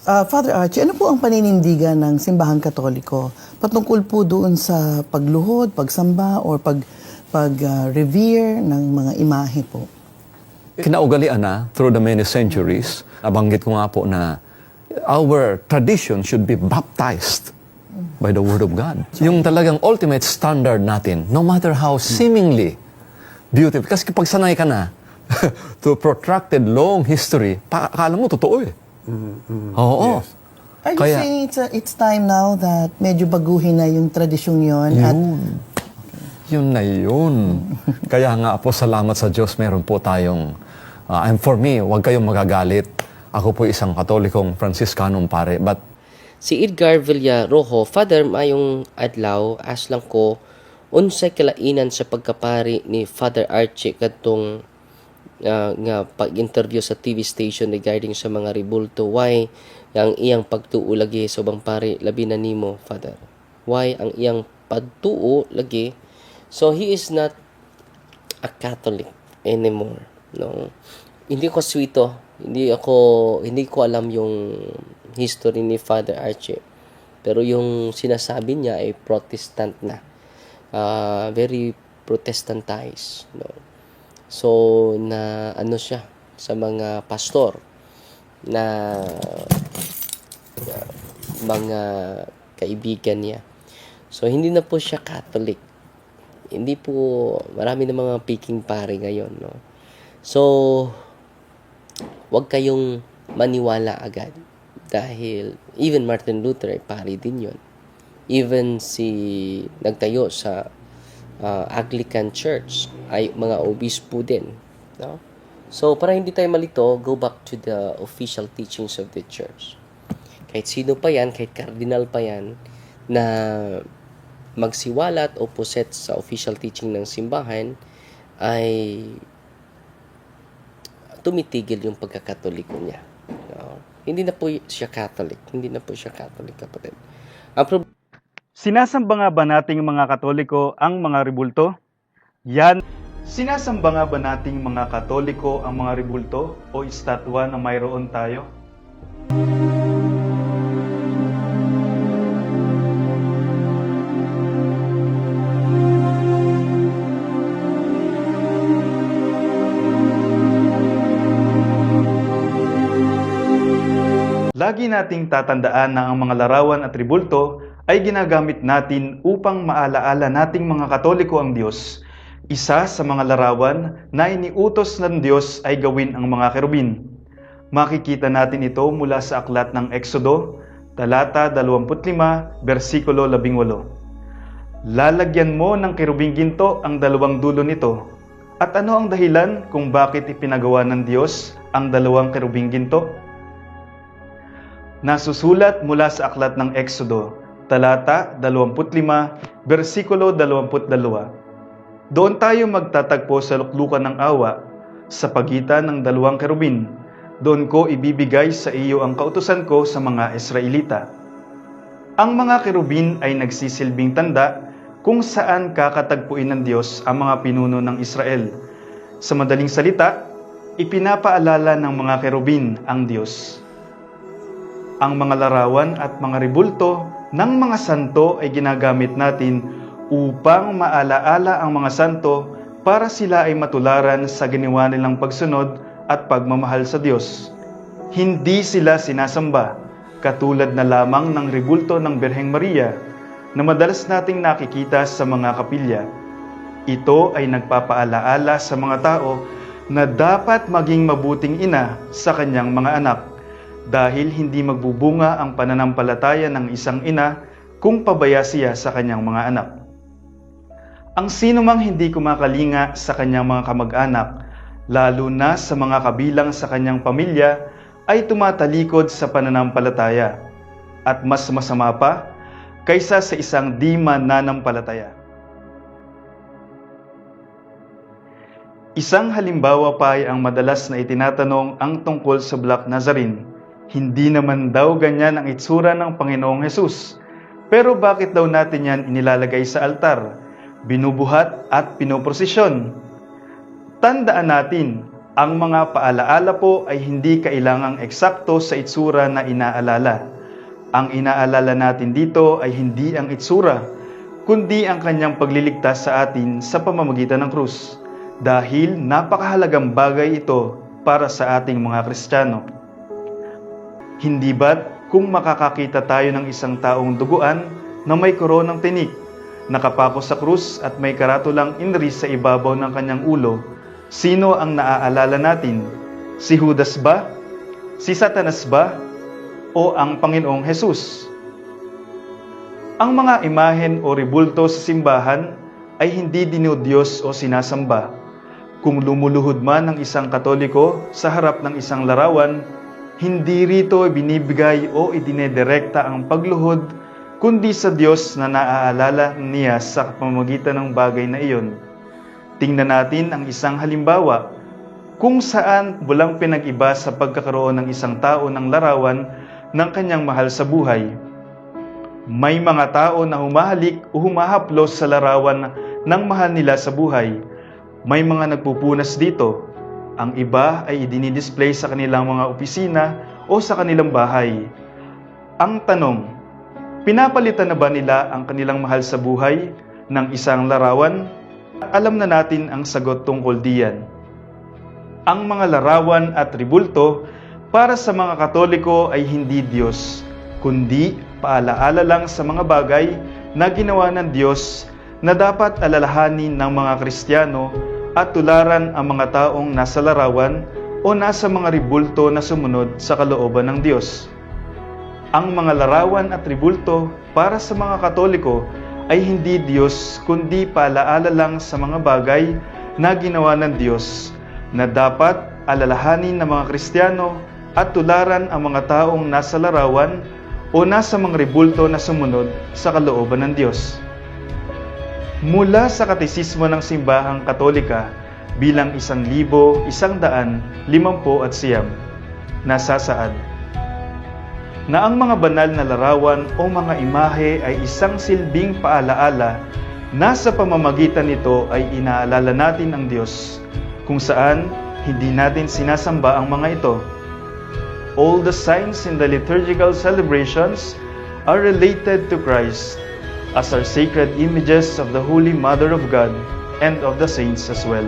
Father Archie, ano po ang paninindigan ng Simbahang Katoliko patungkol po doon sa pagluhod, pagsamba, or pag-revere ng mga imahe po? Kinaugalian na through the many centuries. Nabanggit ko nga po na our tradition should be baptized by the Word of God. Yung talagang ultimate standard natin, no matter how seemingly beautiful. Kasi kapag sanay ka na to protracted long history, akala mo totoo eh. Oo. Are you saying it's time now that medyo baguhin na yung tradisyong yon? Yun na yun. Kaya nga po, salamat sa Diyos, meron po tayong, and for me, huwag kayong magagalit. Ako po isang Katolikong Franciscanong pare, but Si Edgar Villarojo, Father, mayong adlaw, aslang ko, unsay kalainan sa pagkapari ni Father Archie kadtong nga pag-interview sa TV station regarding sa mga ribulto. Why ang iyang pagtuo lagi sa ubang pari labi na nimo, Father? Why ang iyang pagtuo lagi? So he is not a Catholic anymore, no? Hindi ko swito, hindi ko alam yung history ni Father Archie. Pero yung sinasabi niya ay Protestant na. Very Protestantized, no? So, na ano siya sa mga pastor na mga kaibigan niya. So, hindi na po siya Catholic. Hindi po, marami na mga piking pare ngayon, no? So, wag kayong maniwala agad. Dahil, even Martin Luther ay pare din yun. Even si nagtayo sa Anglican Church ay mga obispo din, no? So para hindi tayo malito, go back to the official teachings of the church. Kahit sino pa yan, kahit cardinal pa yan, na magsiwalat o puset sa official teaching ng simbahan, ay tumitigil yung pagkakatoliko niya, no? Hindi na po siya Catholic, kapatid. Sinasamba nga ba nating mga Katoliko ang mga ribulto? Yan. Sinasamba nga ba nating mga Katoliko ang mga ribulto o estatwa na mayroon tayo? Lagi nating tatandaan na ang mga larawan at ribulto ay ginagamit natin upang maalaala nating mga Katoliko ang Diyos. Isa sa mga larawan na iniutos ng Diyos ay gawin ang mga kerubin. Makikita natin ito mula sa aklat ng Exodo, talata 25, versikulo 18. Lalagyan mo ng kerubing ginto ang dalawang dulo nito. At ano ang dahilan kung bakit ipinagawa ng Diyos ang dalawang kerubing ginto? Nasusulat mula sa aklat ng Exodo, talata 25, versikulo 22. Doon tayo magtatagpo sa luklukan ng awa, sa pagitan ng dalawang kerubin. Doon ko ibibigay sa iyo ang kautusan ko sa mga Israelita. Ang mga kerubin ay nagsisilbing tanda kung saan kakatagpuin ng Diyos ang mga pinuno ng Israel. Sa madaling salita, ipinapaalala ng mga kerubin ang Diyos. Ang mga larawan at mga ribulto ng mga santo ay ginagamit natin upang maalaala ang mga santo para sila ay matularan sa ginawa nilang pagsunod at pagmamahal sa Diyos. Hindi sila sinasamba, katulad na lamang ng ribulto ng Birheng Maria na madalas nating nakikita sa mga kapilya. Ito ay nagpapaalaala sa mga tao na dapat maging mabuting ina sa kanyang mga anak, dahil hindi magbubunga ang pananampalataya ng isang ina kung pabaya siya sa kanyang mga anak. Ang sino mang hindi kumakalinga sa kanyang mga kamag-anak, lalo na sa mga kabilang sa kanyang pamilya, ay tumatalikod sa pananampalataya, at mas masama pa kaysa sa isang di mananampalataya. Isang halimbawa pa ay ang madalas na itinatanong ang tungkol sa Black Nazarene. Hindi naman daw ganyan ang itsura ng Panginoong Hesus. Pero bakit daw natin yan inilalagay sa altar, binubuhat at pinoprosesyon? Tandaan natin, Ang mga paalaala po ay hindi kailangang eksakto sa itsura na inaalala. Ang inaalala natin dito ay hindi ang itsura, kundi ang kanyang pagliligtas sa atin sa pamamagitan ng krus. Dahil napakahalagang bagay ito para sa ating mga Kristiyano. Hindi ba't kung makakakita tayo ng isang taong duguan na may koronang tinik, nakapako sa krus at may karatulang inris sa ibabaw ng kanyang ulo, sino ang naaalala natin? Si Judas ba? Si Satanas ba? O ang Panginoong Hesus? Ang mga imahen o rebulto sa simbahan ay hindi dinudiyos o sinasamba. Kung lumuluhod man ang isang Katoliko sa harap ng isang larawan, hindi rito binibigay o idinedirekta ang pagluhod, kundi sa Diyos na naaalala niya sa pamamagitan ng bagay na iyon. Tingnan natin ang isang halimbawa kung saan walang pinag-iba sa pagkakaroon ng isang tao ng larawan ng kanyang mahal sa buhay. May mga tao na humahalik o humahaplos sa larawan ng mahal nila sa buhay. May mga nagpupunas dito. Ang iba ay idinidisplay sa kanilang mga opisina o sa kanilang bahay. Ang tanong, pinapalitan na ba nila ang kanilang mahal sa buhay ng isang larawan? Alam na natin ang sagot tungkol diyan. Ang mga larawan at rebulto para sa mga Katoliko ay hindi Diyos, kundi paalaala lang sa mga bagay na ginawa ng Diyos na dapat alalahanin ng mga Kristiyano at tularan ang mga taong nasa larawan o nasa mga rebulto na sumunod sa kalooban ng Diyos. Ang mga larawan at rebulto para sa mga Katoliko ay hindi Diyos kundi paalaala lang sa mga bagay na ginawa ng Diyos na dapat alalahanin ng mga Kristiyano at tularan ang mga taong nasa larawan o nasa mga rebulto na sumunod sa kalooban ng Diyos. Mula sa Katesismo ng Simbahang Katolika bilang 1,159, nasasaad na ang mga banal na larawan o mga imahe ay isang silbing paalaala na sa pamamagitan nito ay inaalala natin ang Diyos, kung saan hindi natin sinasamba ang mga ito. All the signs in the liturgical celebrations are related to Christ as are sacred images of the Holy Mother of God and of the saints as well.